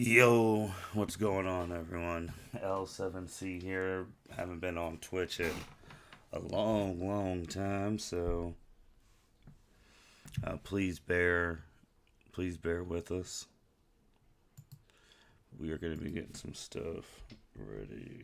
Yo, what's going on, everyone? L7C here. Haven't been on Twitch in a long, long time, so please bear with us. We are going to be getting some stuff ready.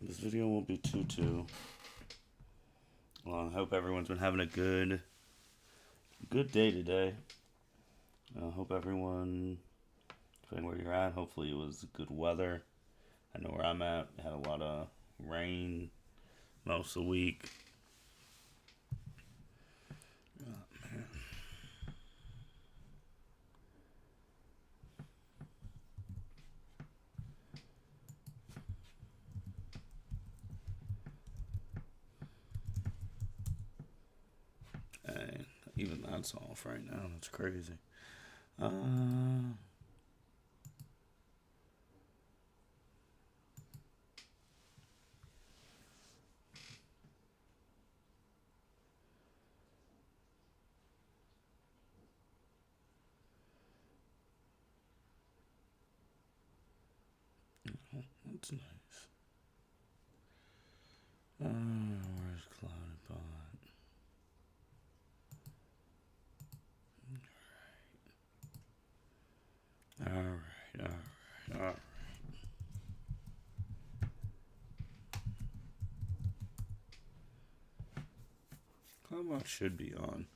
This video won't be too. Well, I hope everyone's been having a good day today. I hope everyone, depending where you're at, hopefully it was good weather. I know where I'm at. Had a lot of rain most of the week. Hey, even that's off right now. That's crazy. Uh, that's nice. Where's Clouded Bot? Alright. Cloudbot should be on.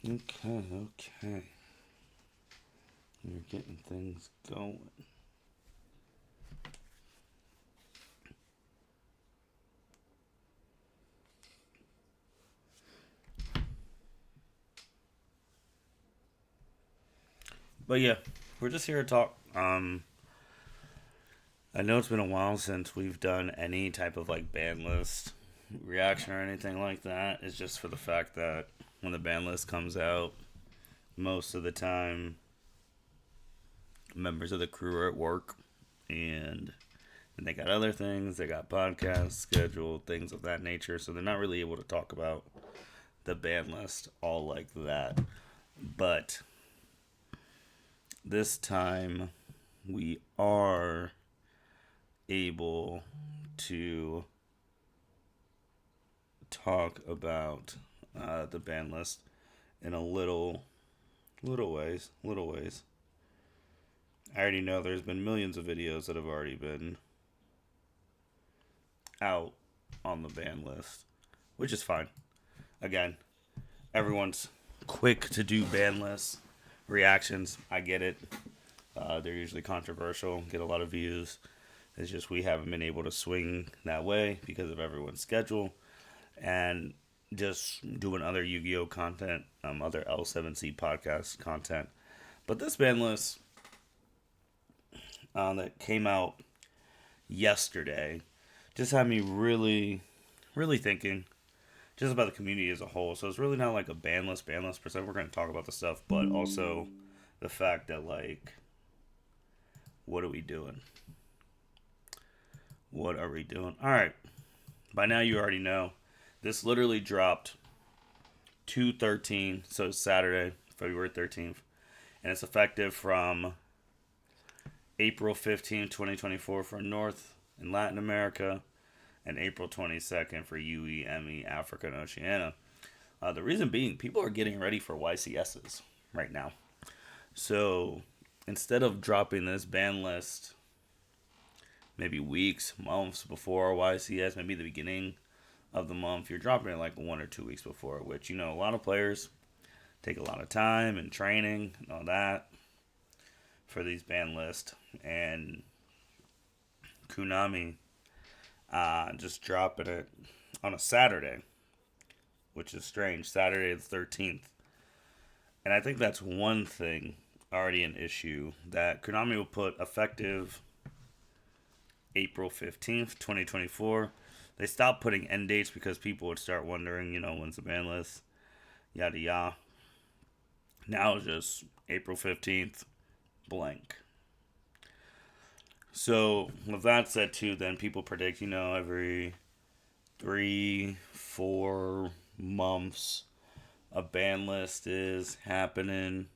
Okay. You're getting things going. But yeah, we're just here to talk. I know it's been a while since we've done any type of like ban list reaction or anything like that. It's just for the fact that when the ban list comes out, most of the time members of the crew are at work and they got other things. They got podcasts scheduled, things of that nature. So they're not really able to talk about the ban list all like that. But this time we are able to talk about the ban list in a little ways. I already know there's been millions of videos that have already been out on the ban list, which is fine. Again, everyone's quick to do ban lists reactions. I get it. They're usually controversial, get a lot of views. It's just we haven't been able to swing that way because of everyone's schedule and just doing other Yu-Gi-Oh content, other L7C podcast content. But this ban list that came out yesterday just had me really thinking just about the community as a whole. So it's really not like a ban list per se. We're going to talk about the stuff, but also the fact that, like, what are we doing? What are we doing? All right. By now you already know. This literally dropped 2/13, so it's Saturday, February 13th. And it's effective from April 15th, 2024 for North and Latin America, and April 22nd for UEME, Africa and Oceania. The reason being, people are getting ready for YCSs right now. So instead of dropping this ban list maybe weeks, months before YCS, maybe the beginning of the month, you're dropping it like 1 or 2 weeks before, which, you know, a lot of players take a lot of time and training and all that for these ban lists. And Konami just dropping it on a Saturday. which is strange. Saturday the 13th. And I think that's one thing already an issue that Konami will put effective April 15th, 2024. They stopped putting end dates because people would start wondering, when's the ban list, yada yada. Now it's just April 15th, blank. So, with that said, too, then people predict, every 3-4 months a ban list is happening.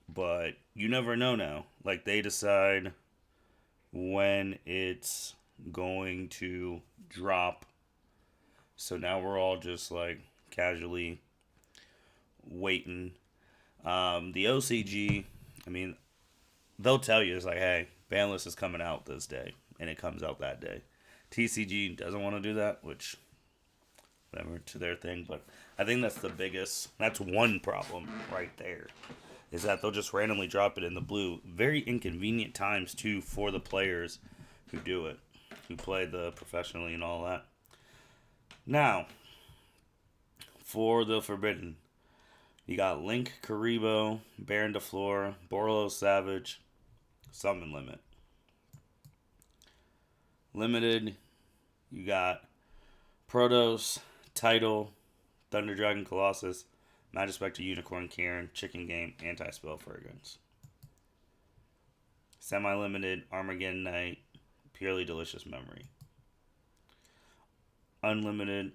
But you never know now. Like, they decide when it's going to drop. So now we're all just, like, casually waiting. The OCG, I mean, they'll tell you, it's like, hey, ban list is coming out this day. And it comes out that day. TCG doesn't want to do that, which, whatever, to their thing. But I think that's one problem right there. Is that they'll just randomly drop it in the blue. Very inconvenient times, too, for the players who do it. Who play the professionally and all that. Now, for the Forbidden, you got Link, Karibo, Baron DeFleur, Borlo Savage, Summon Limit. Limited, you got Protos, Title, Thunder Dragon Colossus, Magispector Unicorn Karen, Chicken Game, Anti-Spell Fragrance. Semi-limited, Armageddon Knight, Purely Delicious Memory. Unlimited,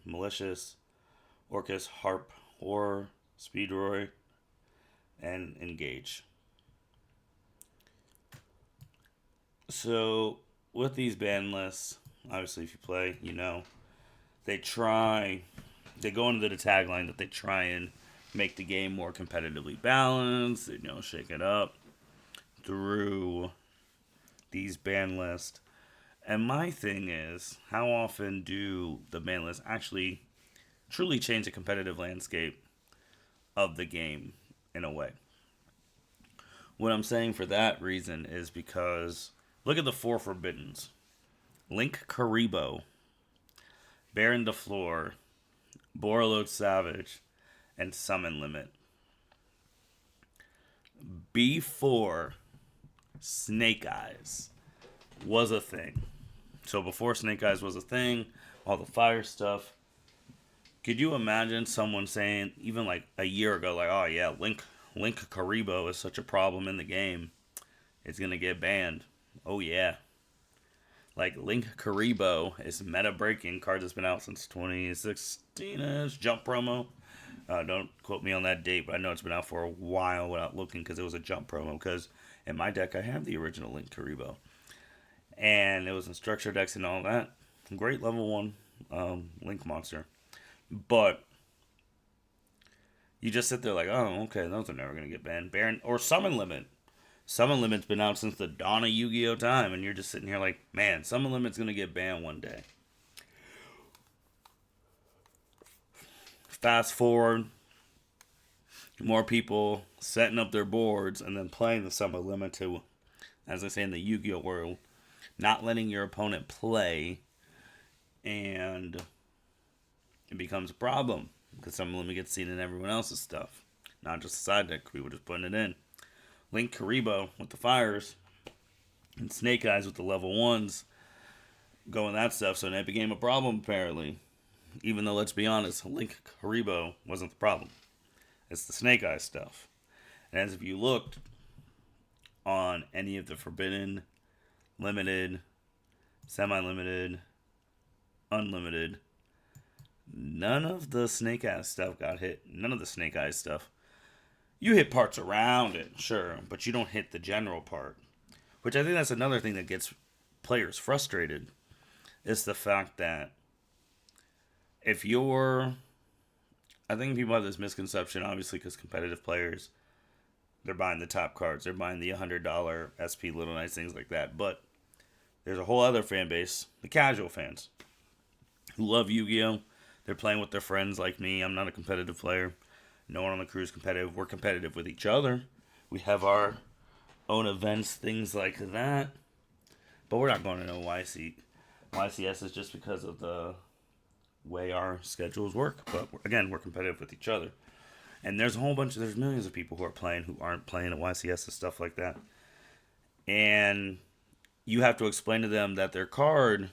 Malicious, Orcus, Harp, Horror, Speedroy, and Engage. So, with these ban lists, obviously if you play, they go into the tagline that they try and make the game more competitively balanced, shake it up through these ban lists. And my thing is, how often do the ban lists actually truly change the competitive landscape of the game in a way? What I'm saying for that reason is because look at the 4 Forbiddens. Link Karibo, Baron DeFleur, Borload Savage, and Summon Limit. Before Snake Eyes was a thing. So before Snake Eyes was a thing, all the fire stuff, could you imagine someone saying, even like a year ago, like, oh yeah, Link Karibo is such a problem in the game, it's going to get banned. Oh yeah. Like, Link Karibo is meta-breaking. Card that's been out since 2016-ish. Jump promo. Don't quote me on that date, but I know it's been out for a while without looking because it was a jump promo. Because in my deck, I have the original Link Karibo. And it was in structure decks and all that. Great level 1 Link monster. But you just sit there like, oh, okay, those are never going to get banned. Baron or Summon Limit. Summon Limit's been out since the dawn of Yu-Gi-Oh time, and you're just sitting here like, man, Summon Limit's going to get banned one day. Fast forward, more people setting up their boards and then playing the Summon Limit to, as I say in the Yu-Gi-Oh world, not letting your opponent play, and it becomes a problem because Summon Limit gets seen in everyone else's stuff, not just the side deck. We were just putting it in. Link Karibo with the fires, and Snake Eyes with the level 1s, going that stuff, so it became a problem apparently. Even though, let's be honest, Link Karibo wasn't the problem. It's the Snake Eyes stuff. And as if you looked on any of the Forbidden, Limited, Semi-Limited, Unlimited, none of the Snake Eyes stuff got hit. None of the Snake Eyes stuff. You hit parts around it, sure, but you don't hit the general part. Which I think that's another thing that gets players frustrated, is the fact that if you're... I think people have this misconception, obviously, because competitive players, they're buying the top cards. They're buying the $100 SP Little Nice, things like that. But there's a whole other fan base, the casual fans, who love Yu-Gi-Oh! They're playing with their friends like me. I'm not a competitive player. No one on the crew is competitive. We're competitive with each other. We have our own events, things like that. But we're not going to no YC. YCS is just because of the way our schedules work. But again, we're competitive with each other. And there's millions of people who are playing who aren't playing at YCS and stuff like that. And you have to explain to them that their card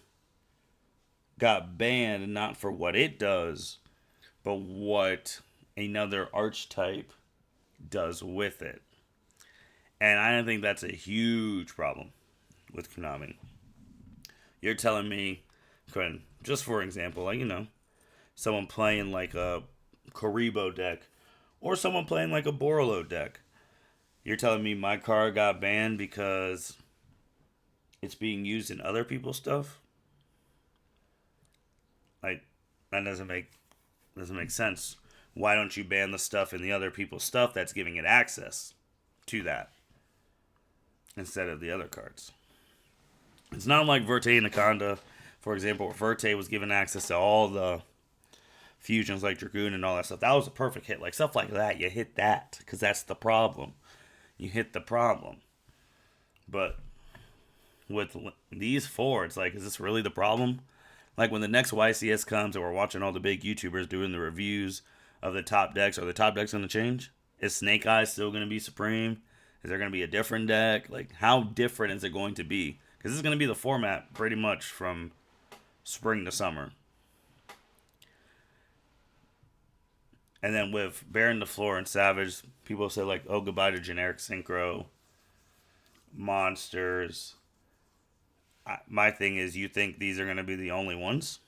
got banned not for what it does, but what another archetype does with it. And I don't think that's a huge problem with Konami. You're telling me, Quinn, just for example, like, someone playing like a Karibo deck or someone playing like a Borolo deck. You're telling me my card got banned because it's being used in other people's stuff? Like, that doesn't make sense. Why don't you ban the stuff in the other people's stuff that's giving it access to that instead of the other cards? It's not like Verte Anaconda, for example, where Verte was given access to all the fusions like Dragoon and all that stuff. That was a perfect hit. Like, stuff like that, you hit that because that's the problem. You hit the problem. But with these four, it's like, is this really the problem? Like, when the next YCS comes and we're watching all the big YouTubers doing the reviews of the top decks, are the top decks going to change? Is Snake Eyes still going to be supreme? Is there going to be a different deck? Like, how different is it going to be? Because this is going to be the format pretty much from spring to summer. And then with Baron DeFleur and Savage, people say, like, oh, goodbye to generic synchro, monsters. My thing is, you think these are going to be the only ones?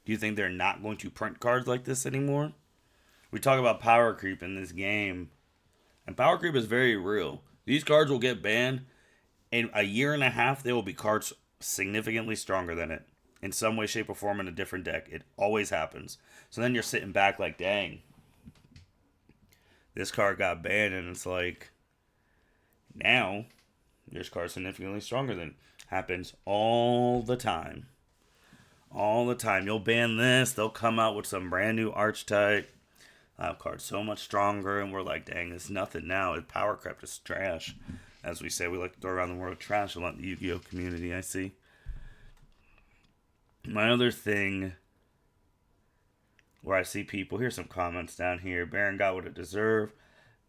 Do you think they're not going to print cards like this anymore? We talk about power creep in this game, and power creep is very real. These cards will get banned. In a year and a half, there will be cards significantly stronger than it. In some way, shape, or form in a different deck. It always happens. So then you're sitting back like, dang. This card got banned, and it's like, now, this card's significantly stronger than it. Happens all the time. All the time. You'll ban this, they'll come out with some brand new archetype. Card's so much stronger, and we're like, dang, it's nothing now. It power crept is trash. As we say, we like to throw around the word trash a lot in the Yu-Gi-Oh community, I see. My other thing where I see people, here's some comments down here. Baron got what it deserved.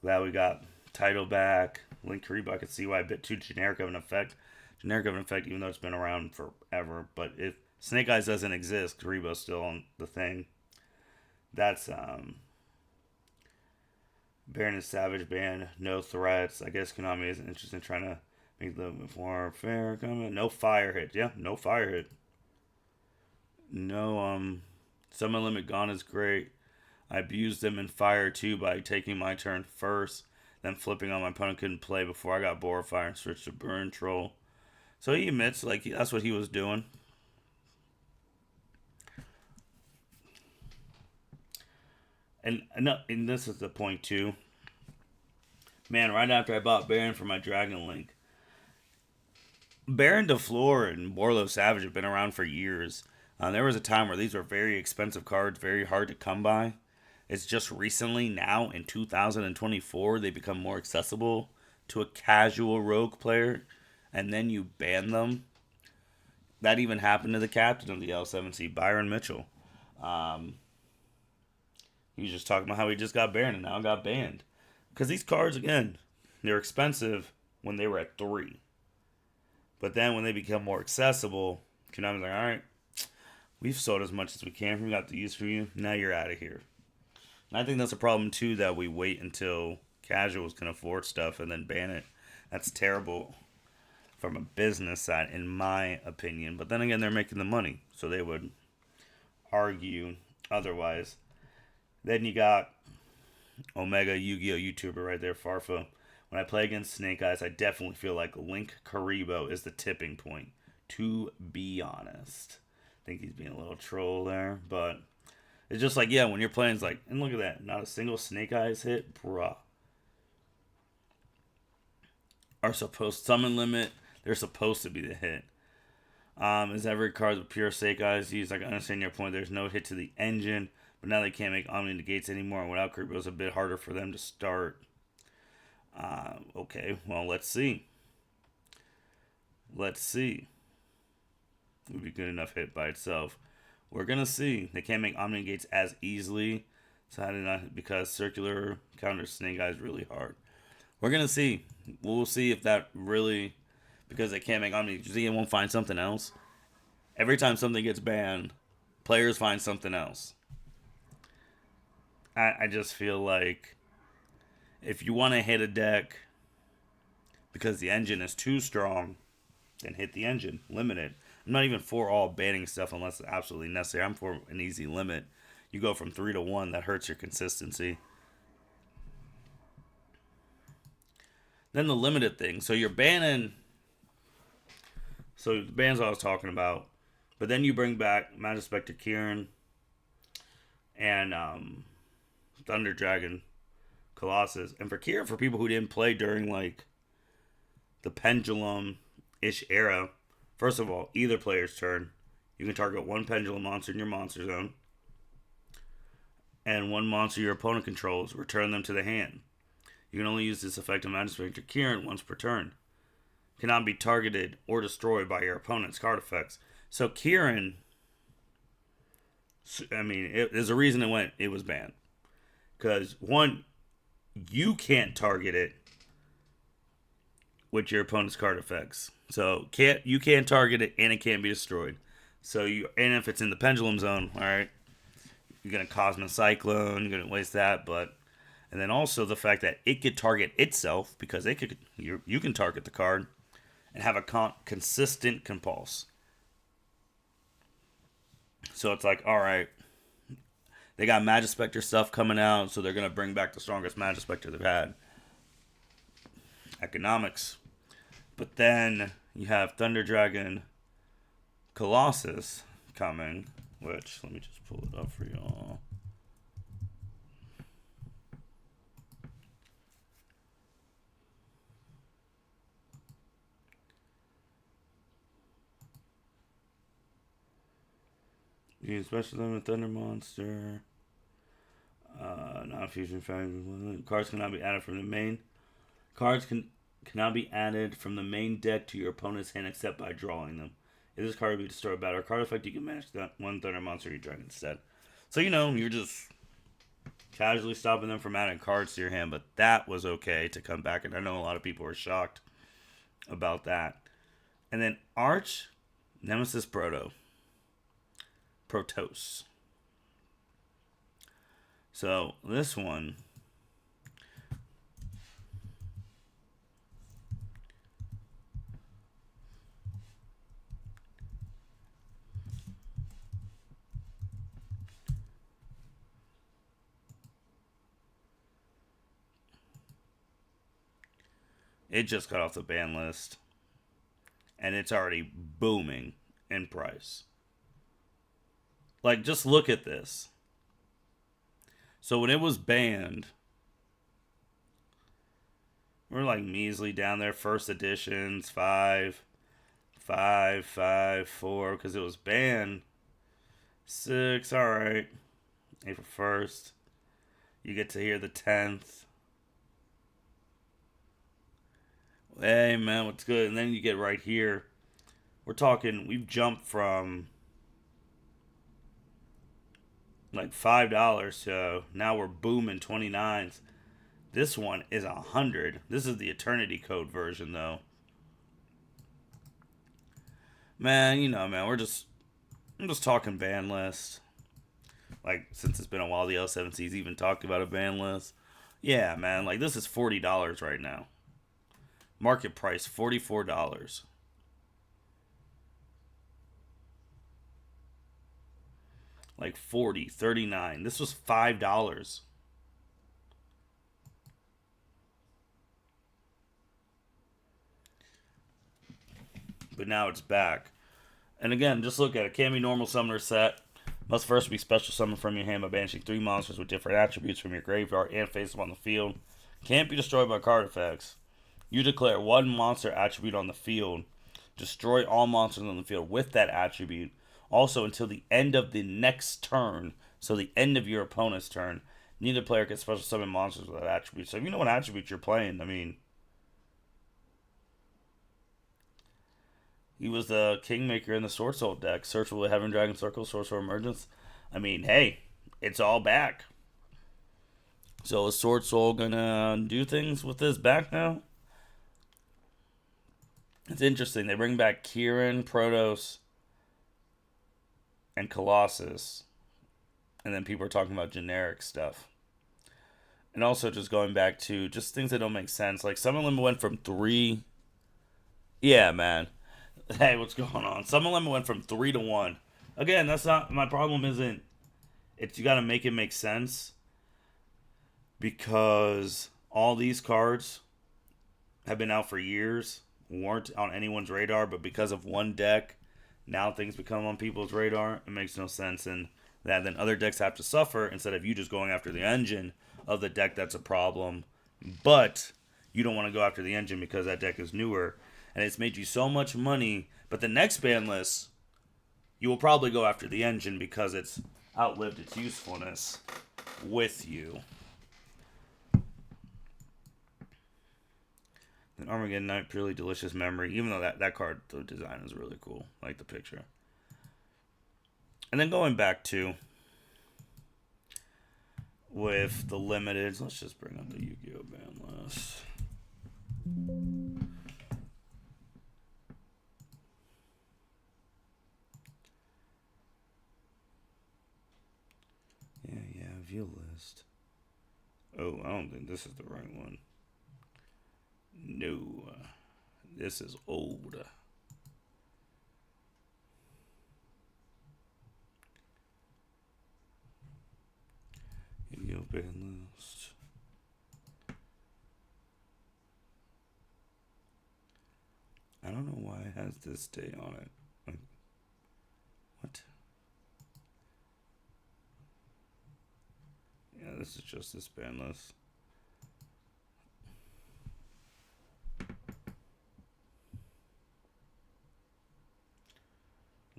Glad we got title back. Link Karibo, I could see why a bit too generic of an effect. Generic of an effect, even though it's been around forever. But if Snake Eyes doesn't exist, Karibo's still on the thing. That's Baron and Savage ban, no threats. I guess Konami isn't interested in trying to make the more fair comment. No fire hit. Yeah, no fire hit. No, Summon Limit Gone is great. I abused them in fire too by taking my turn first, then flipping on my opponent couldn't play before I got Bore Fire and switched to Burn Troll. So he admits, like, that's what he was doing. And this is the point too. Man, right after I bought Baron for my Dragon Link, Baron DeFleur and Borlo Savage have been around for years. There was a time where these were very expensive cards, very hard to come by. It's just recently, now in 2024, they become more accessible to a casual Rogue player, and then you ban them. That even happened to the captain of the L7C, Byron Mitchell. He was just talking about how he just got banned and now got banned. Because these cards, again, they're expensive when they were at 3. But then when they become more accessible, Konami's like, alright, we've sold as much as we can. We got the use for you. Now you're out of here. And I think that's a problem, too, that we wait until casuals can afford stuff and then ban it. That's terrible from a business side, in my opinion. But then again, they're making the money, so they would argue otherwise. Then you got Omega Yu-Gi-Oh YouTuber right there, Farfa. When I play against Snake Eyes, I definitely feel like Link Karibo is the tipping point, to be honest. I think he's being a little troll there, but it's just like, yeah, when you're playing, it's like, and look at that, not a single Snake Eyes hit, bruh. Are supposed, summon limit, they're supposed to be the hit. Is every card with pure Snake Eyes used? I can understand your point, there's no hit to the engine, but now they can't make Omni Negates anymore, and without Karibo, it's a bit harder for them to start. Okay, well, let's see. Let's see. It would be good enough hit by itself. We're gonna see. They can't make Omni Gates as easily, so I did not, because circular counter Snake Eye is really hard. We're gonna see. We'll see if that really, because they can't make Omni. You think it won't find something else? Every time something gets banned, players find something else. I just feel like if you want to hit a deck because the engine is too strong, then hit the engine. Limit it. I'm not even for all banning stuff unless it's absolutely necessary. I'm for an easy limit. You go from 3 to 1, that hurts your consistency. Then the limited thing. So you're banning. So the bans I was talking about. But then you bring back Magic Spectre Kieran and Thunder Dragon Colossus. And for Kieran, for people who didn't play during like the Pendulum-ish era, first of all, either player's turn, you can target one Pendulum monster in your monster zone. And one monster your opponent controls, return them to the hand. You can only use this effect on Magic Spectre Kieran once per turn. Cannot be targeted or destroyed by your opponent's card effects. So Kieran, I mean, there's a reason it was banned. Because one, you can't target it with your opponent's card effects. So you can't target it and it can't be destroyed. So and if it's in the Pendulum Zone, all right, you're gonna Cosmic Cyclone, you're gonna waste that, and then also the fact that it could target itself because you can target the card and have a consistent compulse. So it's like, all right, they got Magic Spectre stuff coming out, so they're gonna bring back the strongest Magic Spectre they've had. Economics. But then you have Thunder Dragon Colossus coming, which, let me just pull it up for y'all. You can special summon Thunder Monster. Non-fusion family. Cards cannot be added from the main. Cards cannot be added from the main deck to your opponent's hand except by drawing them. If this card will be destroyed by a card effect, you can manage that one Thunder Monster you drag instead. So, you're just casually stopping them from adding cards to your hand, but that was okay to come back, and I know a lot of people were shocked about that. And then Arch Nemesis Protoss. So this one, it just got off the ban list, and it's already booming in price. Like, just look at this. So when it was banned, we're like measly down there. First editions, 5, 5, 5, 4, because it was banned. 6, alright. April 1st. You get to hear the 10th. Hey, man, what's good? And then you get right here. We're talking, we've jumped from like $5 to now we're booming 29s. This one is 100. This is the Eternity Code version, though. Man, man, I'm just talking ban list. Like, since it's been a while, the L7C's even talked about a ban list. Yeah, man, like, this is $40 right now. Market price, $44. Like 40, 39. This was $5. But now it's back. And again, just look at it. Can't be normal summoner set. Must first be special summoned from your hand by banishing 3 monsters with different attributes from your graveyard and face them on the field. Can't be destroyed by card effects. You declare 1 monster attribute on the field. Destroy all monsters on the field with that attribute. Also, until the end of the next turn, so the end of your opponent's turn, neither player can special summon monsters with that attribute. So if you know what attribute you're playing, I mean, He was the kingmaker in the Sword Soul deck. Searchable Heaven Dragon Circle, Sorcerer Emergence. I mean, hey, it's all back. So is Sword Soul gonna do things with this back now? It's interesting. They bring back Kieran, Protoss, and Colossus. And then people are talking about generic stuff. And also just going back to just things that don't make sense. Like some of them went from 3. Yeah, man. Hey, what's going on? Some of them went from 3 to 1. Again, that's not my problem. Isn't it's you got to make it make sense because all these cards have been out for years, weren't on anyone's radar, but because of one deck, now things become on people's radar. It makes no sense, and that then other decks have to suffer instead of you just going after the engine of the deck that's a problem. But you don't want to go after the engine because that deck is newer, and it's made you so much money. But the next ban list, you will probably go after the engine because it's outlived its usefulness with you. An Armageddon Night, Purely Delicious Memory. Even though that card, the design is really cool. I like the picture. And then going back to with the limiteds, let's just bring up the Yu-Gi-Oh! Ban list. Yeah, view list. Oh, I don't think this is the right one. No, this is old. Yu-Gi-Oh! Ban list. I don't know why it has this day on it. Like, what? Yeah, this is just this ban list.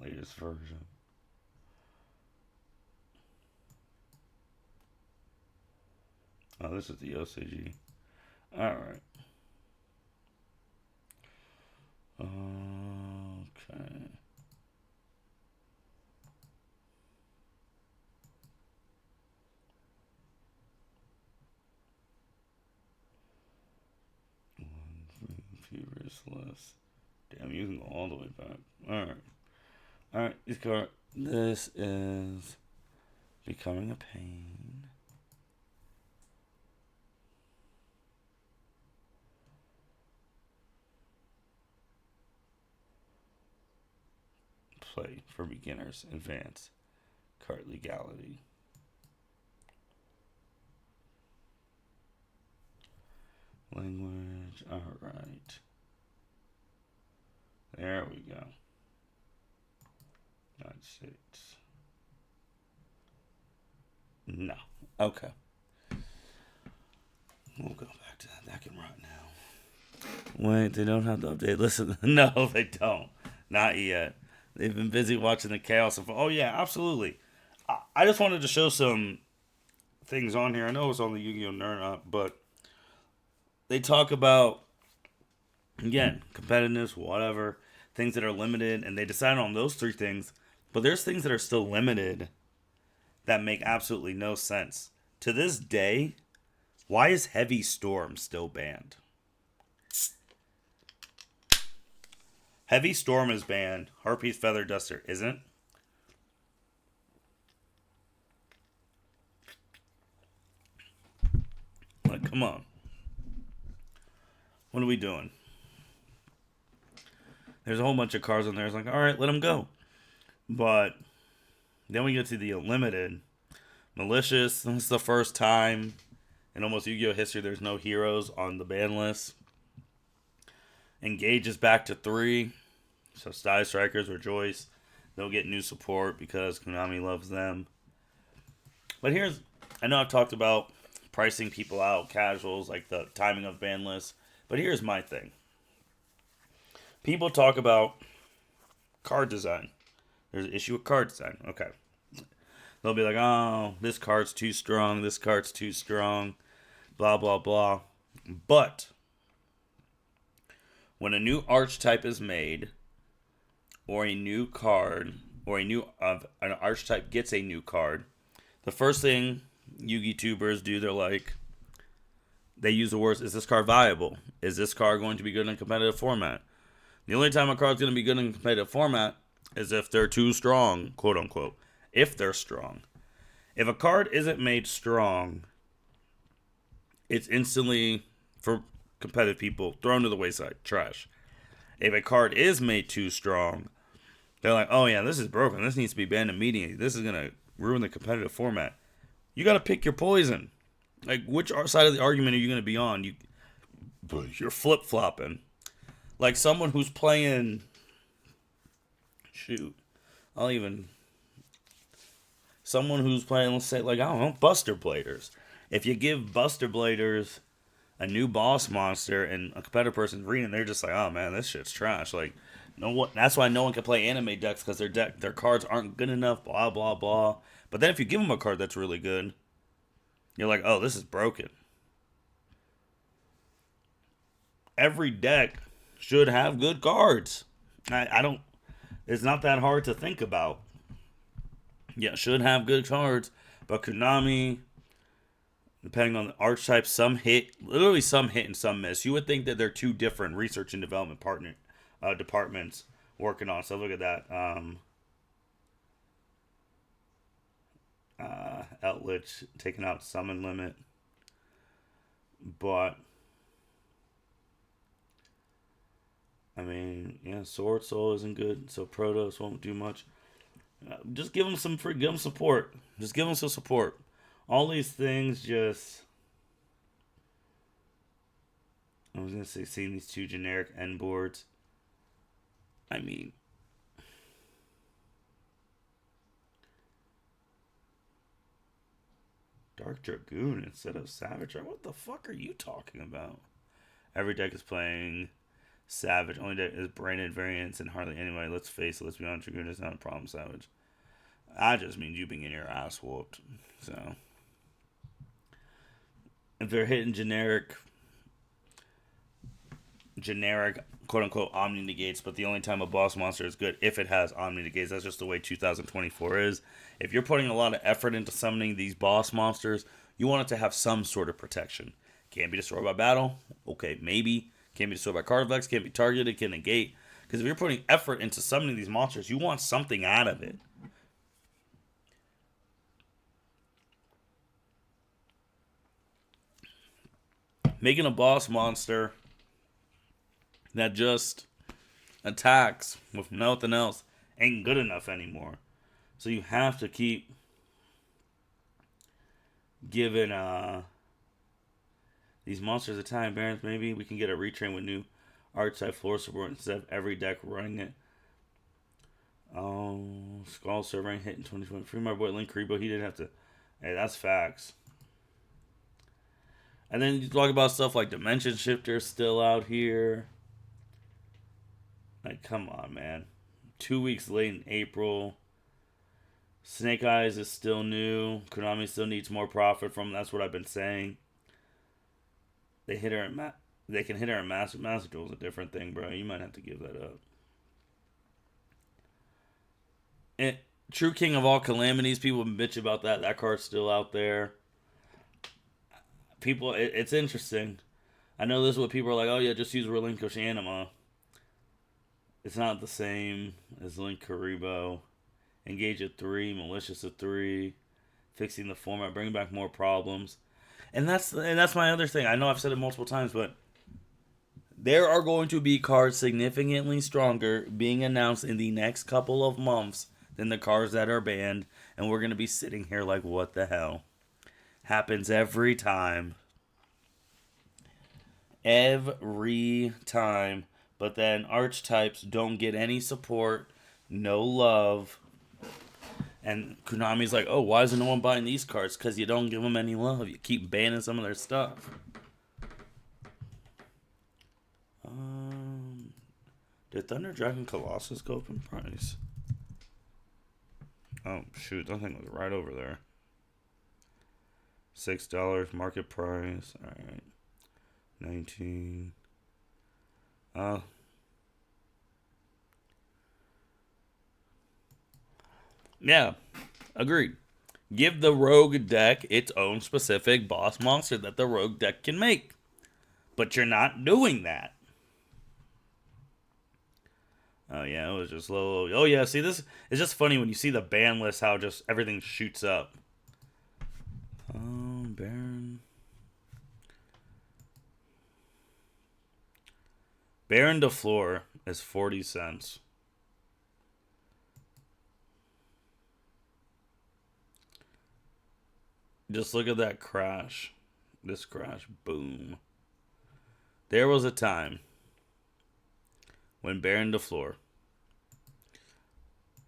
Latest version. Oh, this is the OCG. Alright. Okay. Furious list. Damn, you can go all the way back. Alright. Alright, this is Becoming a Pain. Play for beginners, advanced, card legality. Language, alright. There we go. United States. No. Okay. We'll go back to that. That can rot now. Wait, they don't have the update. Listen, no, they don't. Not yet. They've been busy watching the chaos of. Oh yeah, absolutely. I just wanted to show some things on here. I know it's on the Yu-Gi-Oh! Nerd Up, but they talk about again competitiveness, whatever things that are limited, and they decide on those 3 things. But there's things that are still limited that make absolutely no sense to this day. Why is Heavy Storm still banned? Heavy Storm is banned. Harpy's Feather Duster isn't. Like, come on. What are we doing? There's a whole bunch of cards on there. It's like, all right, let them go. But then we get to the Unlimited. Malicious. This is the first time in almost Yu-Gi-Oh! History there's no heroes on the ban list. Engage is back to 3. So Sky Strikers rejoice. They'll get new support because Konami loves them. But I know I've talked about pricing people out, casuals, like the timing of ban lists. But here's my thing. People talk about card design. There's an issue with card design. Okay. They'll be like, oh, this card's too strong. This card's too strong. Blah, blah, blah. But when a new archetype is made, or a new card or a new an archetype gets a new card, the first thing Yugi tubers do, they use the words, is this card viable? Is this card going to be good in a competitive format? The only time a card's going to be good in a competitive format is if they're too strong, quote unquote. If they're strong. If a card isn't made strong, it's instantly, for competitive people, thrown to the wayside. Trash. If a card is made too strong, they're like, oh yeah, this is broken. This needs to be banned immediately. This is going to ruin the competitive format. You got to pick your poison. Like, which side of the argument are you going to be on? You're flip-flopping. Like someone who's playing... Someone who's playing, let's say, like, I don't know, Buster Bladers. If you give Buster Bladers a new boss monster and a competitive person's reading, they're just like, oh man, this shit's trash. Like, that's why no one can play anime decks, because their cards aren't good enough, blah, blah, blah. But then if you give them a card that's really good, you're like, oh, this is broken. Every deck should have good cards. It's not that hard to think about. Yeah, should have good cards, but Konami, depending on the archetype, some hit and some miss. You would think that they're two different research and development departments working on. So look at that. Outlich taking out summon limit, but I mean, yeah, Sword Soul isn't good, so Protoss won't do much. Just give them give them support. Just give them some support. All these things just... I was going to say, seeing these two generic end boards. I mean... Dark Dragoon instead of Savage. What the fuck are you talking about? Every deck is playing Savage. Only deck is branded variants and hardly anybody. Let's face it. Let's be honest. Dragoon is not a problem, Savage. I just mean you being getting your ass whooped. So, if they're hitting generic quote unquote Omni negates, but the only time a boss monster is good if it has Omni negates. That's just the way 2024 is. If you're putting a lot of effort into summoning these boss monsters, you want it to have some sort of protection. Can't be destroyed by battle. Okay, maybe. Can't be destroyed by card effects. Can't be targeted. Can negate. Because if you're putting effort into summoning these monsters, you want something out of it. Making a boss monster that just attacks with nothing else ain't good enough anymore. So you have to keep giving these monsters attack barons. Maybe we can get a retrain with new archetype floor support instead of every deck running it. Oh, Skull Serving hit in 2020. Free my boy Link Karibo. He didn't have to. Hey, that's facts. And then you talk about stuff like Dimension Shifter still out here. Like, come on, man. 2 weeks late in April. Snake Eyes is still new. Konami still needs more profit from. That's what I've been saying. They can hit her in Master Duel's a different thing, bro. You might have to give that up. And True King of All Calamities, people bitch about that. That card's still out there. People, it's interesting. I know this is what people are like, oh yeah, just use Relinquish Anima. It's not the same as Link Karibo. Engage at 3, Malicious at 3, fixing the format, bringing back more problems. And that's my other thing. I know I've said it multiple times, but there are going to be cards significantly stronger being announced in the next couple of months than the cards that are banned, and we're going to be sitting here like, what the hell? Happens every time. Every time. But then archetypes don't get any support, no love. And Konami's like, oh, why isn't no one buying these cards? Because you don't give them any love. You keep banning some of their stuff. Did Thunder Dragon Colossus go up in price? Oh, shoot. That thing was right over there. $6 market price. Alright. 19. Yeah, agreed. Give the rogue deck its own specific boss monster that the rogue deck can make. But you're not doing that. Oh yeah, it was just low. Oh yeah, see this? It's just funny when you see the ban list how just everything shoots up. Oh, Baron. Baron de Fleur is 40 cents. Just look at that crash. This crash, boom. There was a time when Baron de Fleur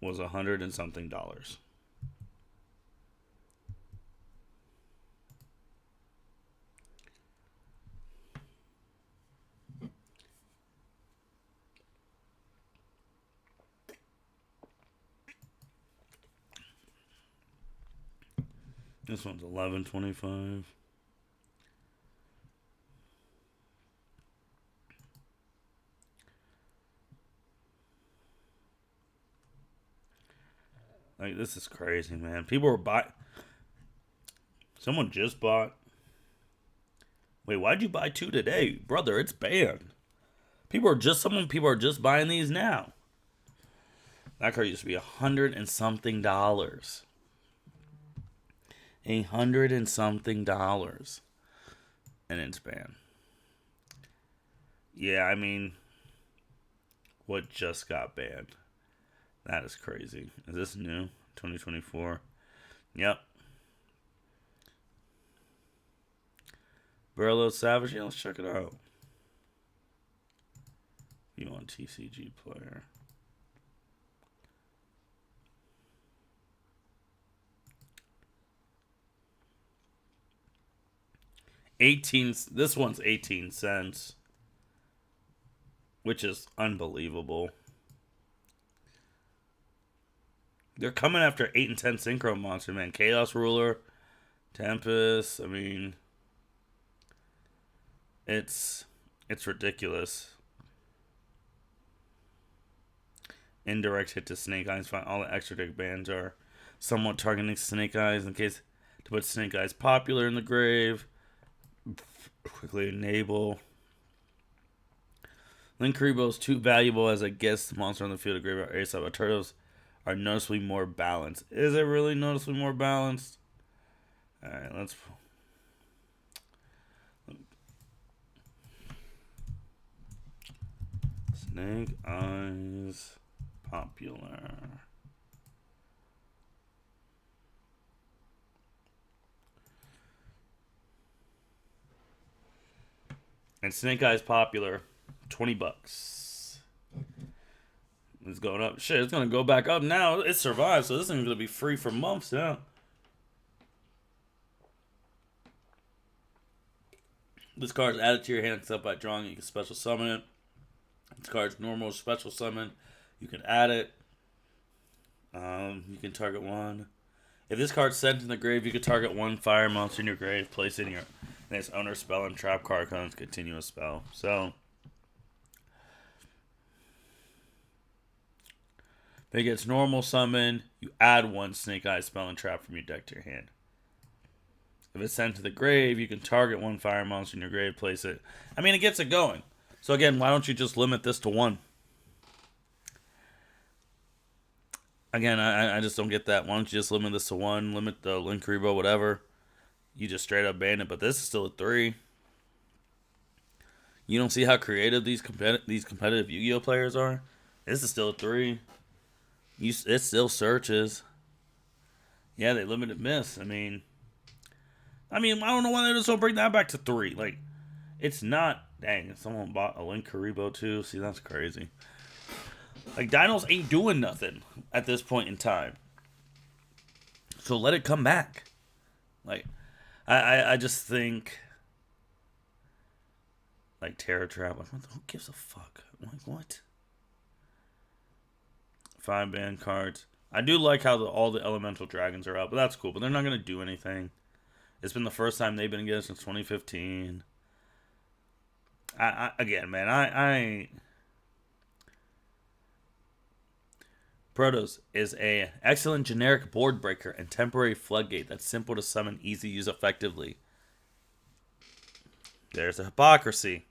was $100 and something. This one's $11.25. Like, this is crazy, man. People were buying. Someone just bought. Wait, why'd you buy 2 today? Brother, it's banned. People are just buying these now. That card used to be $100 and something. $100 and something. And it's banned. Yeah, I mean, what just got banned? That is crazy. Is this new? 2024? Yep. Burlo Savage? Yeah, let's check it out. You want TCG player. This one's 18 cents. Which is unbelievable. They're coming after 8 and 10 Synchro Monster, man. Chaos Ruler, Tempest. I mean, it's ridiculous. Indirect hit to Snake Eyes. All the extra deck bans are somewhat targeting Snake Eyes in case to put Snake Eyes popular in the grave. Quickly enable. Linkuriboh is too valuable as a guest monster on the field of graveyard ace up. Turtles are noticeably more balanced. Is it really noticeably more balanced? Alright, let's. Snake Eyes popular. And Snake Eyes popular, $20. It's going up. Shit, it's gonna go back up now. It survived, so this thing's gonna be free for months now. This card is added to your hand except by drawing. You can special summon it. This card's normal special summon. You can add it. You can target one. If this card's sent in the grave, you can target one fire monster in your grave, place it in its owner spell and trap card comes continuous spell. So if it gets normal summon, you add one Snake Eyes spell and trap from your deck to your hand. If it's sent to the grave, you can target one fire monster in your grave, place it. I mean, it gets it going. So again, why don't you just limit this to one? Again, I just don't get that. Why don't you just limit this to one? Limit the Linkuriboh, whatever. You just straight up ban it, but this is still a 3. You don't see how creative these competitive Yu-Gi-Oh players are? This is still a 3. It still searches. Yeah, they limited miss. I mean, I don't know why they just don't bring that back to 3. Like, it's not. Dang, someone bought a Linkuriboh too. See, that's crazy. Like, Dinos ain't doing nothing at this point in time. So let it come back. Like, I just think, like, Terror Trap. Like, who gives a fuck? Like, what? 5 band cards. I do like how all the elemental dragons are out, but that's cool. But they're not going to do anything. It's been the first time they've been together since 2015. Again, man, Protos is a excellent generic board breaker and temporary floodgate that's simple to summon, easy to use effectively. There's a hypocrisy.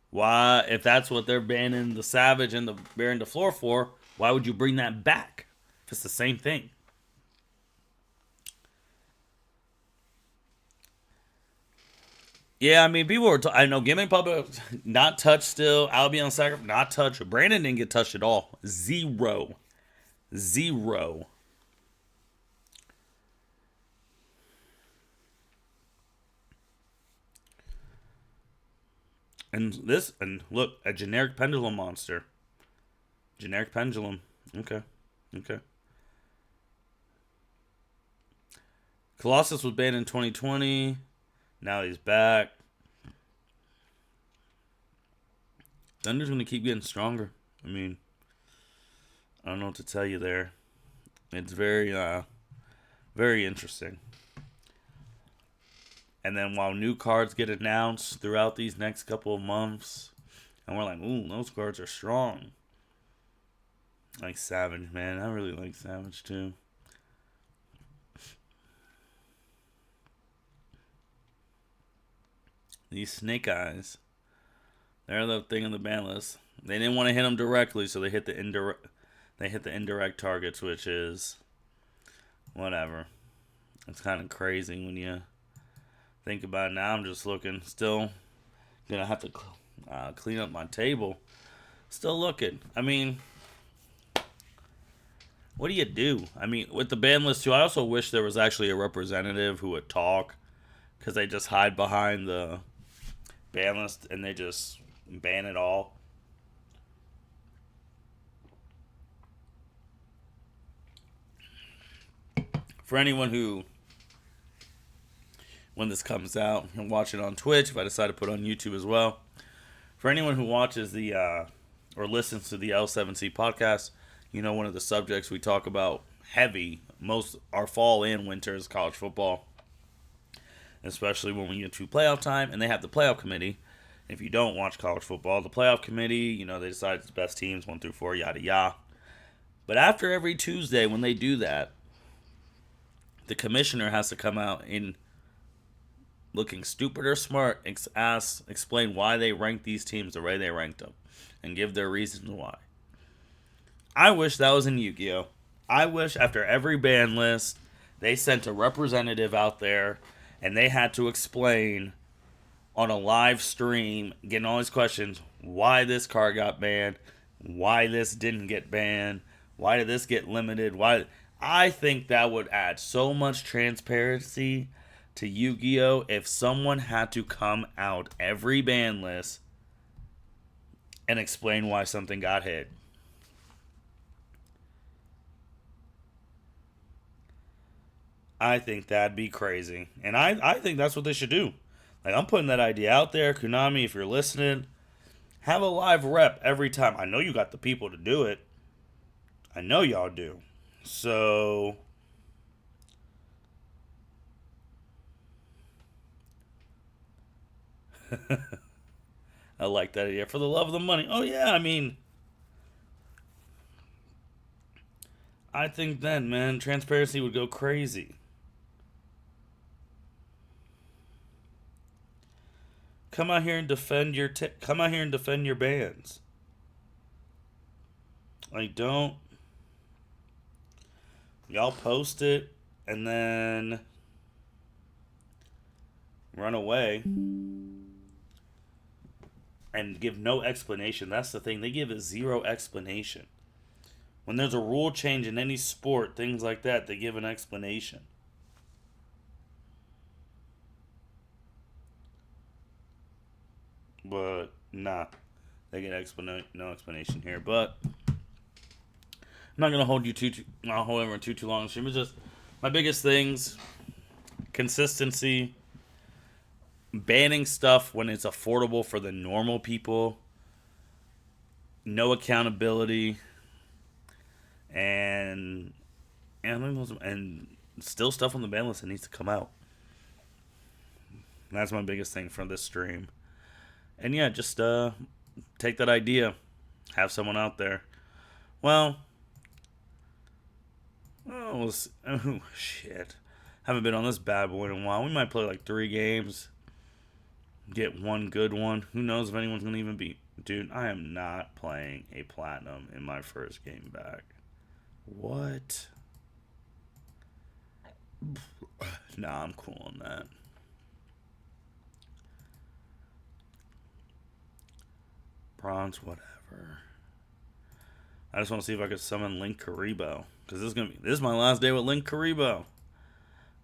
Why, if that's what they're banning the Savage and the Baron de Floor for, why would you bring that back? If it's the same thing. Yeah, I mean, people were. I know Gimmick Public not touched still. Albion Sacrifice not touched. Brandon didn't get touched at all. Zero. And look, a generic pendulum monster. Generic pendulum. Okay. Colossus was banned in 2020. Now he's back. Thunder's going to keep getting stronger. I mean, I don't know what to tell you there. It's very, very interesting. And then while new cards get announced throughout these next couple of months, and we're like, ooh, those cards are strong. Like Savage, man. I really like Savage, too. These Snake Eyes. They're the thing on the ban list. They didn't want to hit them directly, so they hit the indirect. They hit the indirect targets, which is whatever. It's kind of crazy when you think about it. Now I'm just looking. Still gonna have to clean up my table. Still looking. I mean, what do you do? I mean, with the ban list too, I also wish there was actually a representative who would talk, because they just hide behind the ban list and they just ban it all. For anyone who, when this comes out, and watch it on Twitch, if I decide to put it on YouTube as well, for anyone who watches the or listens to the L7C podcast, you know one of the subjects we talk about heavy most our fall and winter is college football, especially when we get to playoff time, and they have the playoff committee. If you don't watch college football, the playoff committee, you know, they decide the best teams 1 through 4, yada yada. But after every Tuesday when they do that, the commissioner has to come out in looking stupid or smart, explain why they ranked these teams the way they ranked them, and give their reasons why. I wish that was in Yugioh. I wish after every ban list, they sent a representative out there and they had to explain on a live stream, getting all these questions, why this card got banned, why this didn't get banned, why did this get limited, why. I think that would add so much transparency to Yu-Gi-Oh! If someone had to come out every ban list and explain why something got hit. I think that'd be crazy. And I think that's what they should do. Like, I'm putting that idea out there. Konami, if you're listening, have a live rep every time. I know you got the people to do it. I know y'all do. So I like that idea. For the love of the money. Oh yeah, I mean, I think then, man, transparency would go crazy. Come out here and defend your come out here and defend your bands. Like, don't y'all post it and then run away and give no explanation. That's the thing. They give a zero explanation. When there's a rule change in any sport, things like that, they give an explanation. But nah, they get no explanation here. But I'm not gonna hold you not hold everyone too long. It's just my biggest things: consistency, banning stuff when it's affordable for the normal people, no accountability, and still stuff on the ban list that needs to come out. That's my biggest thing for this stream. And yeah, just take that idea, have someone out there. Well, oh shit. Haven't been on this bad boy in a while. We might play like 3 games. Get one good one. Who knows if anyone's gonna even be. Dude, I am not playing a platinum in my first game back. What? Nah, I'm cool on that. Bronze, whatever. I just want to see if I could summon Link Karibo. Because this is my last day with Link Karibo.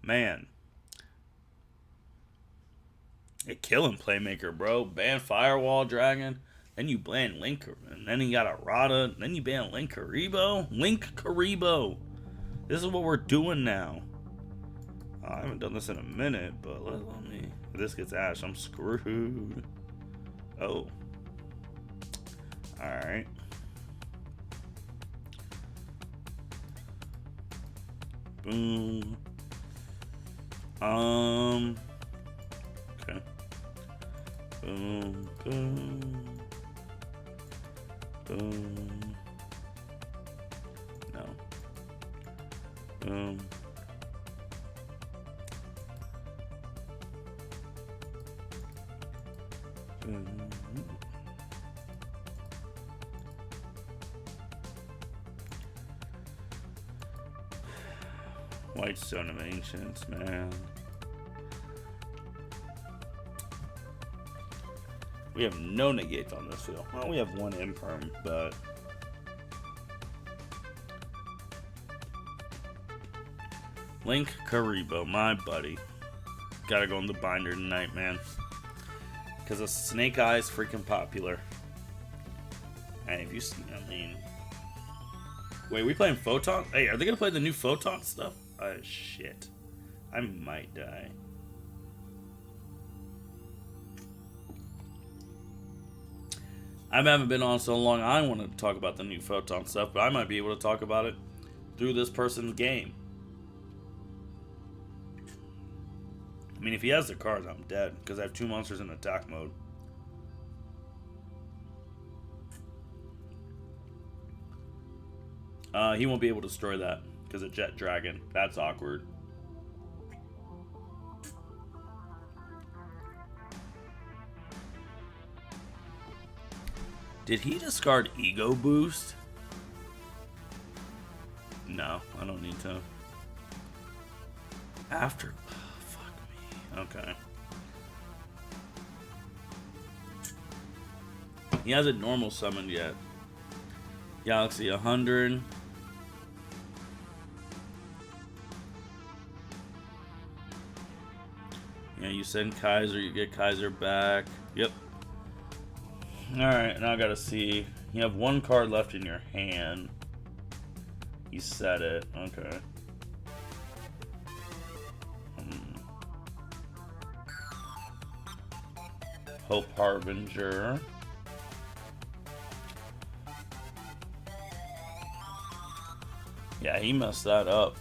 Man. A killing playmaker, bro. Ban Firewall Dragon. Then you ban Link. And then you got a Rada. Then you ban Link Karibo. Link Karibo. This is what we're doing now. I haven't done this in a minute, but let me. If this gets Ash, I'm screwed. Oh. Alright. Boom. Okay. Boom, boom. Boom. No. Boom. Boom. Whitestone of Ancients, man. We have no negates on this field. Well, we have one imperm, but Link Karibo, my buddy. Gotta go in the binder tonight, man. Because a Snake Eye's freaking popular. And if you see, I mean. Wait, we playing Photon? Hey, are they gonna play the new Photon stuff? Shit. I might die. I haven't been on so long. I want to talk about the new Photon stuff, but I might be able to talk about it through this person's game. I mean, if he has the cards, I'm dead because I have 2 monsters in attack mode. He won't be able to destroy that because of Jet Dragon. That's awkward. Did he discard Ego Boost? No, I don't need to. After... Oh, fuck me. Okay. He hasn't normal summoned yet. Galaxy 100. Yeah, you send Kaiser, you get Kaiser back. Yep. Alright, now I gotta see. You have 1 card left in your hand. You said it. Okay. Hope Harbinger. Yeah, he messed that up.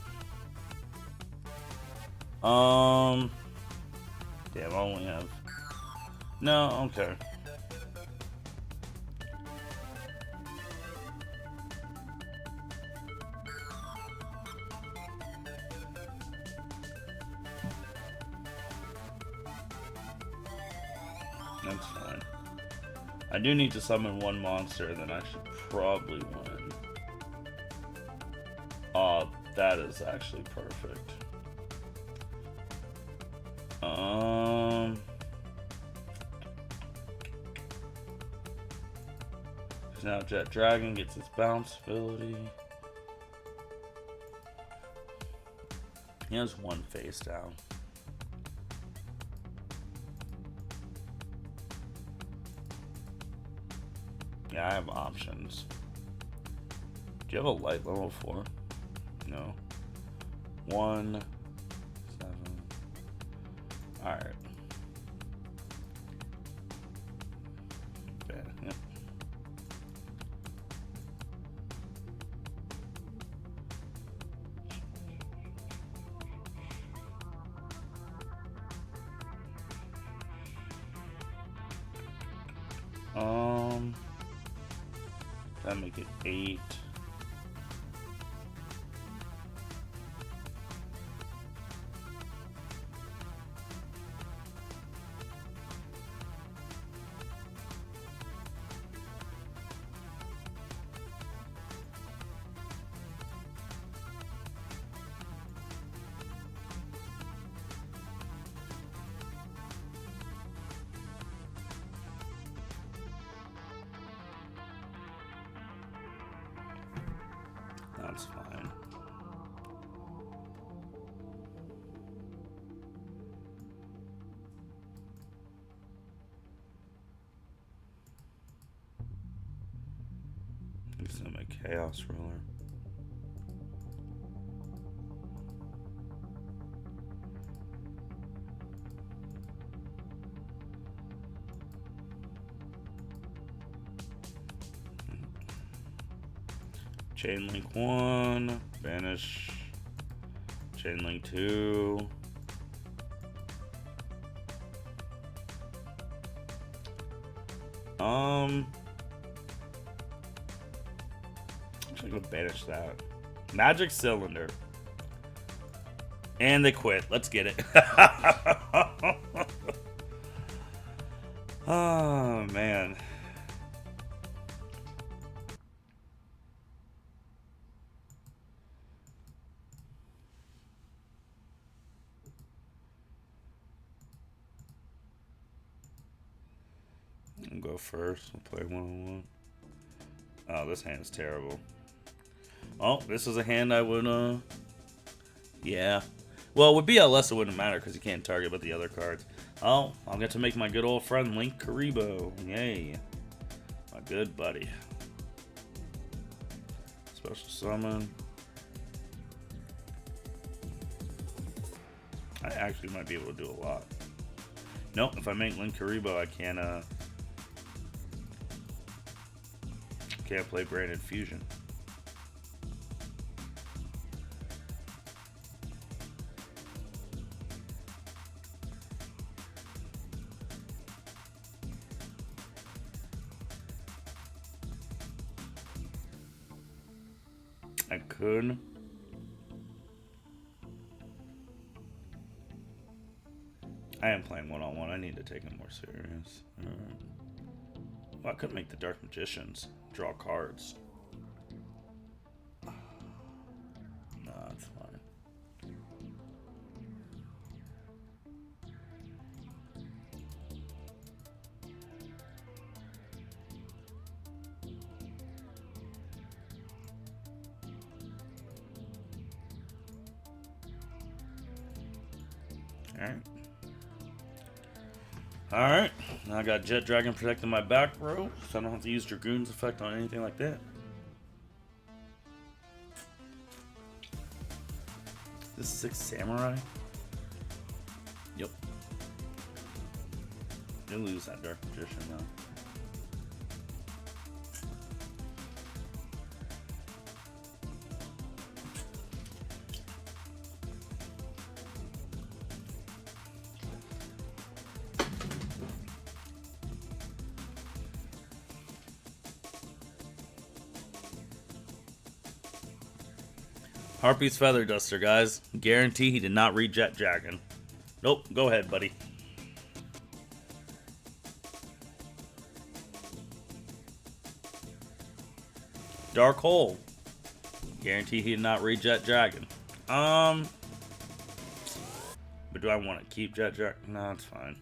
Damn, I only have... No, okay. That's fine. I do need to summon 1 monster, and then I should probably win. Oh, that is actually perfect. Now Jet Dragon gets its bounce ability. He has 1 face down. Yeah, I have options. Do you have a light level 4? No. 1, 7. Alright. Okay, yep. That make it 8. That's fine. This is my chaos ruler. Chain link 1, banish. Chain link 2. I'm actually gonna banish that. Magic cylinder. And they quit. Let's get it. Oh man. I'll go first. We'll play 1-on-1. Oh, this hand is terrible. Oh, this is a hand I would, yeah. Well, with BLS it wouldn't matter because you can't target but the other cards. Oh, I'll get to make my good old friend Link Karibo. Yay. My good buddy. Special summon. I actually might be able to do a lot. Nope, if I make Link Karibo, I can't play Branded Fusion. I could. I am playing 1-on-1. I need to take it more serious. Well, I could make the Dark Magicians draw cards. No, that's fine. Alright. Alright. Now I got Jet Dragon protecting my back row, so I don't have to use Dragoon's effect on anything like that. This is 6 Samurai? Yep. You'll lose that Dark Magician now. Harpy's Feather Duster, guys. Guarantee he did not read Jet Dragon. Nope, go ahead, buddy. Dark Hole. Guarantee he did not read Jet Dragon. But do I want to keep Jet Dragon? No, it's fine.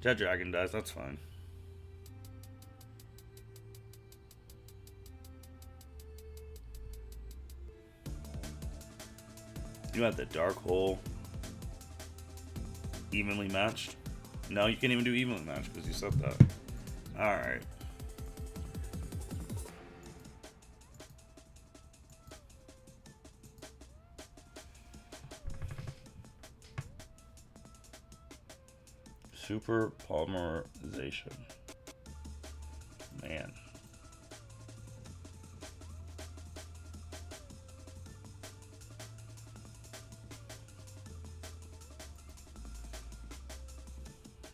Jet Dragon dies, that's fine. You have the Dark Hole evenly matched? No, you can't even do evenly matched because you said that. Alright. Super polymerization. Man.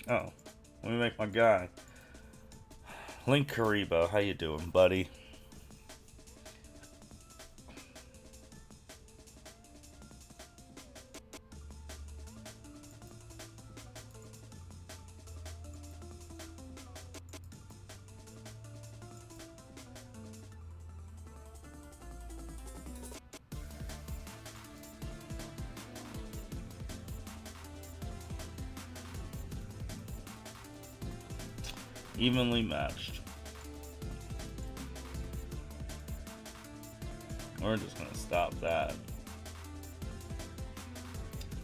Oh, let me make my guy. Link Karibo, how you doing, buddy? Evenly matched. We're just gonna stop that.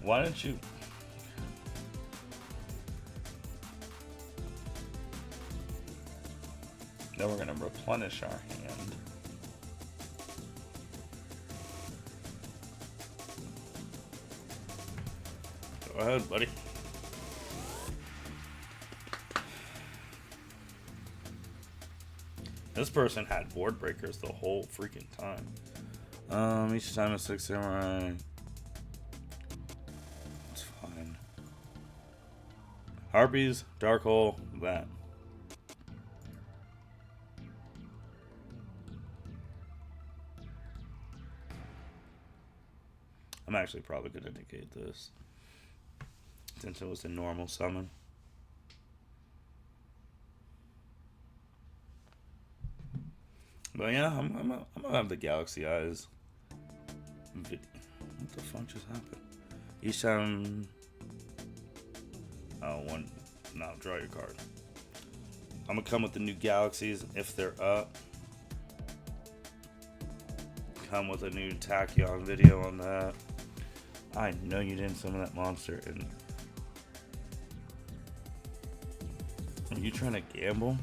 Why didn't you? Then we're gonna replenish our hand. Go ahead, buddy. This person had board breakers the whole freaking time. Each time a 6 samurai. It's fine. Harpies, dark hole, that. I'm actually probably gonna negate this since it was a normal summon. But yeah, I'm gonna have the Galaxy Eyes. What the fuck just happened? Each time. Oh, one. No, draw your card. I'm gonna come with the new Galaxies if they're up. Come with a new Tachyon video on that. I know you didn't summon that monster. And are you trying to gamble?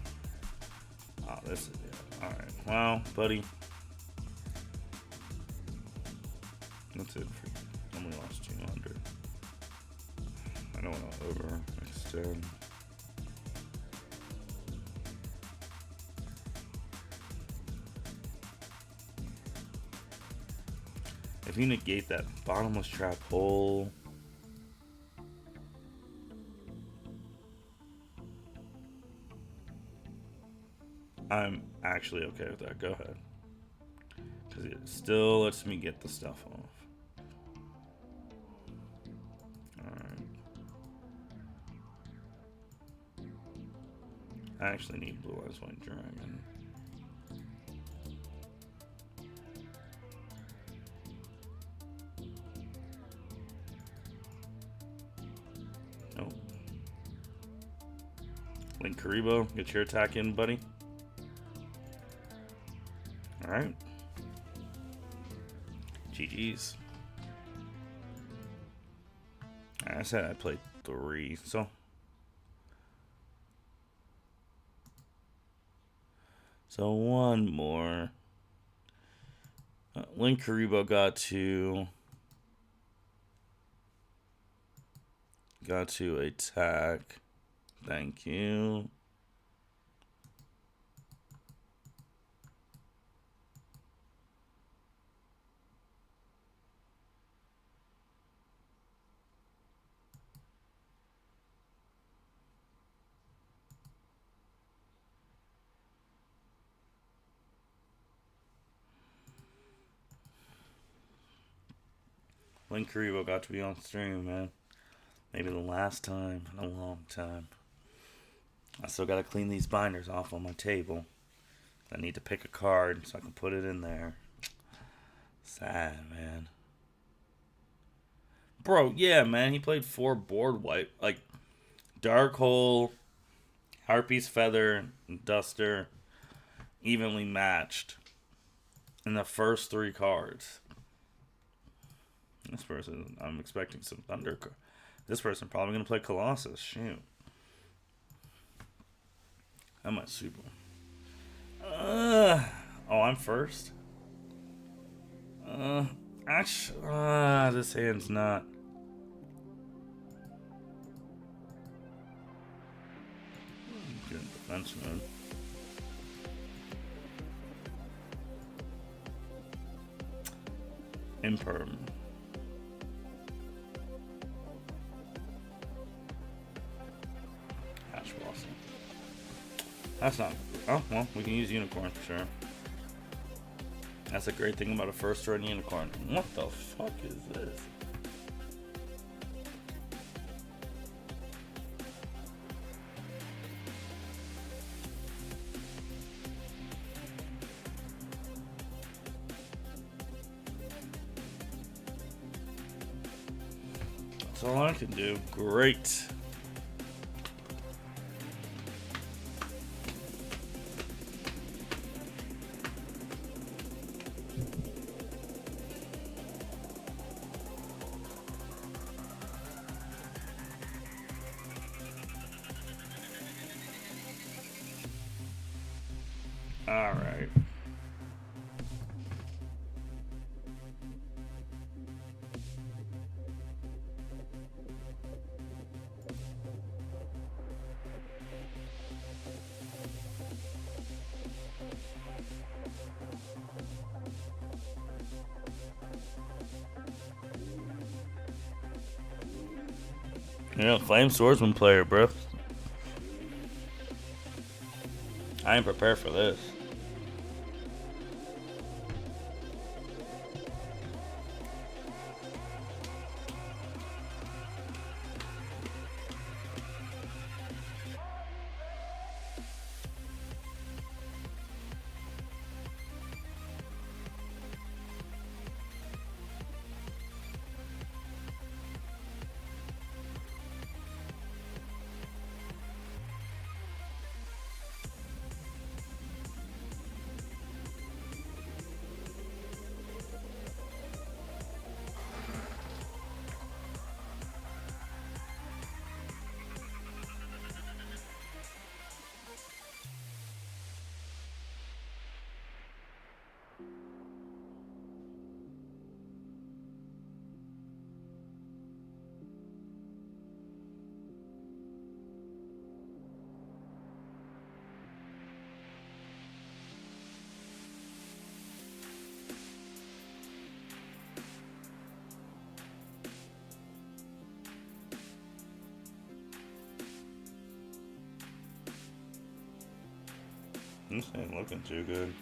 Oh, this is it. Alright, well, buddy. That's it. I only lost 200. I don't want to overextend. If you negate that bottomless trap hole. I'm actually okay with that. Go ahead. Because it still lets me get the stuff off. Alright. I actually need Blue Eyes White Dragon. Nope. Link Karibo, get your attack in, buddy. Alright. GG's. I said I played 3, so. So one more. Link Karibo got to attack. Thank you. Link Karibo got to be on stream, man. Maybe the last time in a long time. I still gotta clean these binders off on my table. I need to pick a card so I can put it in there. Sad, man. Bro, yeah, man. He played 4 board wipe. Like, Dark Hole, Harpy's Feather, and Duster. Evenly matched. In the first 3 cards. This person, I'm expecting some Thunder. This person probably going to play Colossus. Shoot. I might super. Oh, I'm first? Actually, this hand's not. Good defenseman. Imperm. Ash Blossom. That's not. Oh, well, we can use Unicorn for sure. That's a great thing about a first run Unicorn. What the fuck is this? That's all I can do. Great. Alright. Yeah, Flame Swordsman player, bro. I ain't prepared for this. This ain't looking too good.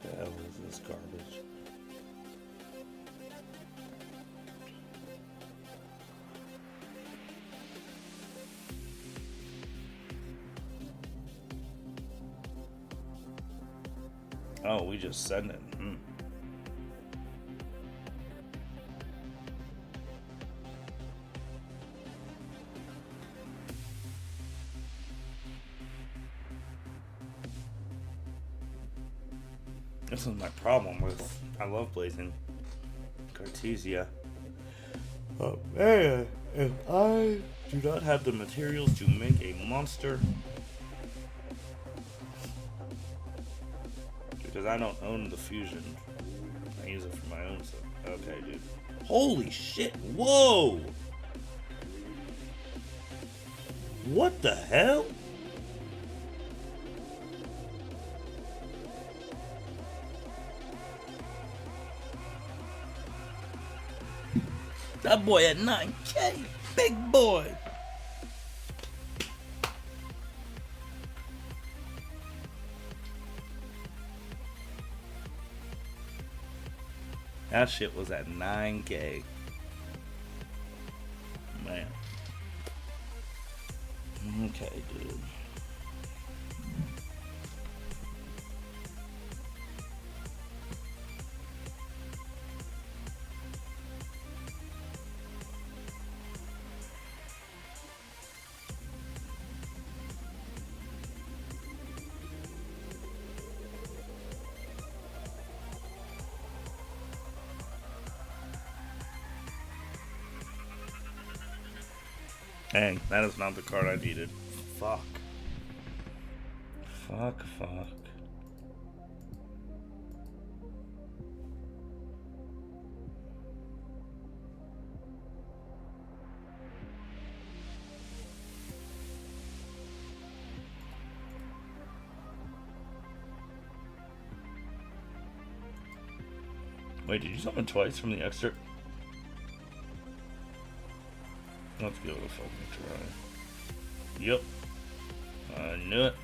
The hell is this garbage? Oh, we just send it. This is my problem with. I love blazing Cartesia. Oh man, if I do not have the materials to make a monster, because I don't own the fusion, I use it for my own stuff. Okay, dude. Holy shit! Whoa! What the hell? That boy at 9K, big boy. That shit was at 9K. Man. Okay, dude. Dang, that is not the card I needed. Fuck. Fuck. Wait, did you summon twice from the extra? Let's give it a fucking try. Yep. I knew it.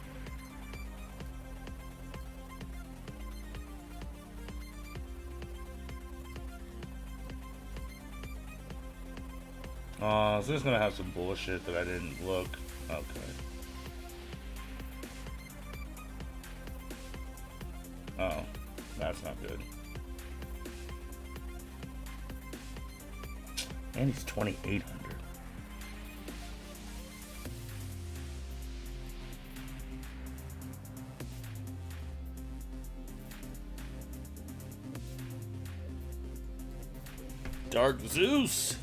So it's gonna have some bullshit that I didn't look. Okay. Oh, that's not good. And he's 2,800. Dark Zeus.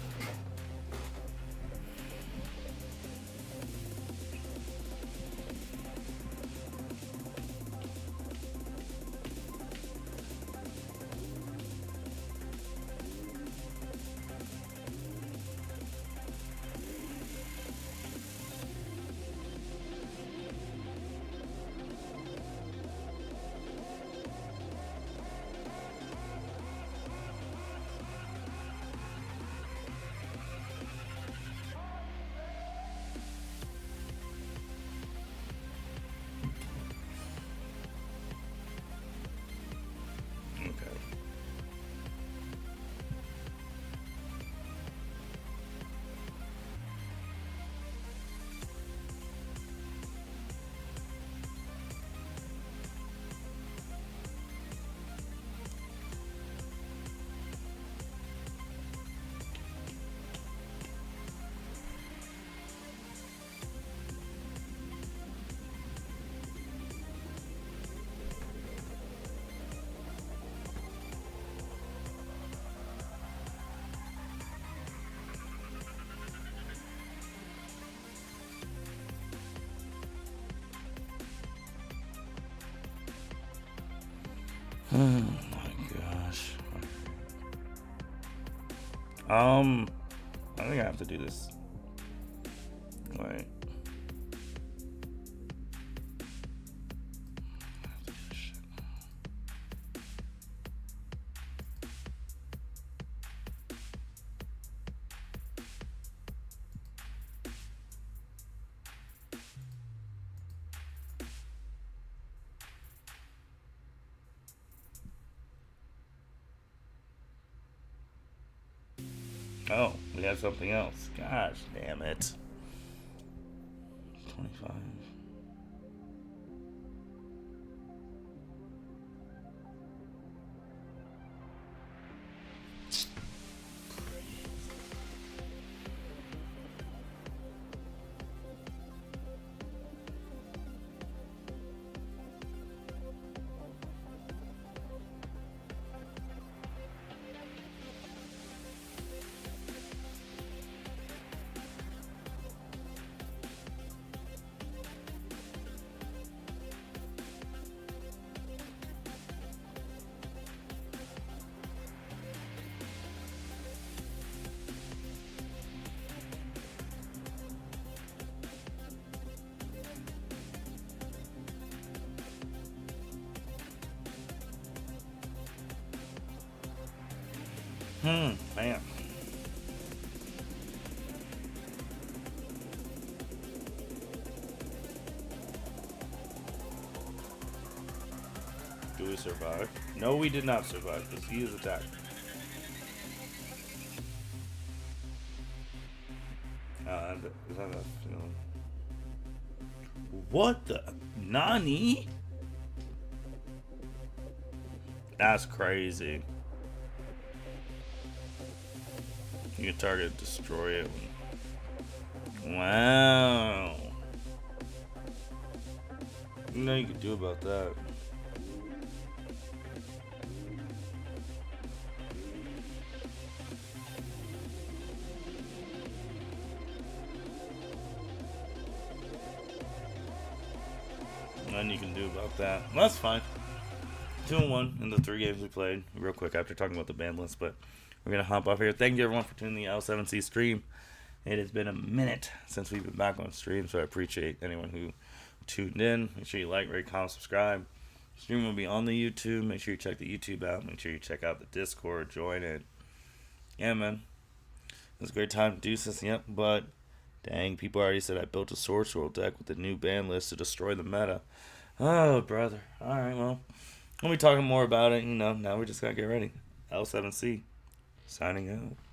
Oh my gosh. I think I have to do this. Wait. Oh, we have something else. Gosh damn it. 25. Man. Do we survive? No, we did not survive because he is attacked. Is that a, what the? Nani? That's crazy. You can target, destroy it. Wow. You know you could do about that. Nothing you can do about that. Well, that's fine. 2-1 in the 3 games we played. Real quick after talking about the ban list, but we're gonna hop off here. Thank you everyone for tuning the L7C stream. It has been a minute since we've been back on stream, so I appreciate anyone who tuned in. Make sure you like, rate, comment, subscribe. Stream will be on the YouTube. Make sure you check the YouTube out. Make sure you check out the Discord. Join it. Yeah, man. It was a great time to do this. Yep, but dang, people already said I built a Sorcerer deck with the new ban list to destroy the meta. Oh, brother. Alright, well. We'll be talking more about it. Now we just gotta get ready. L7C. Signing out.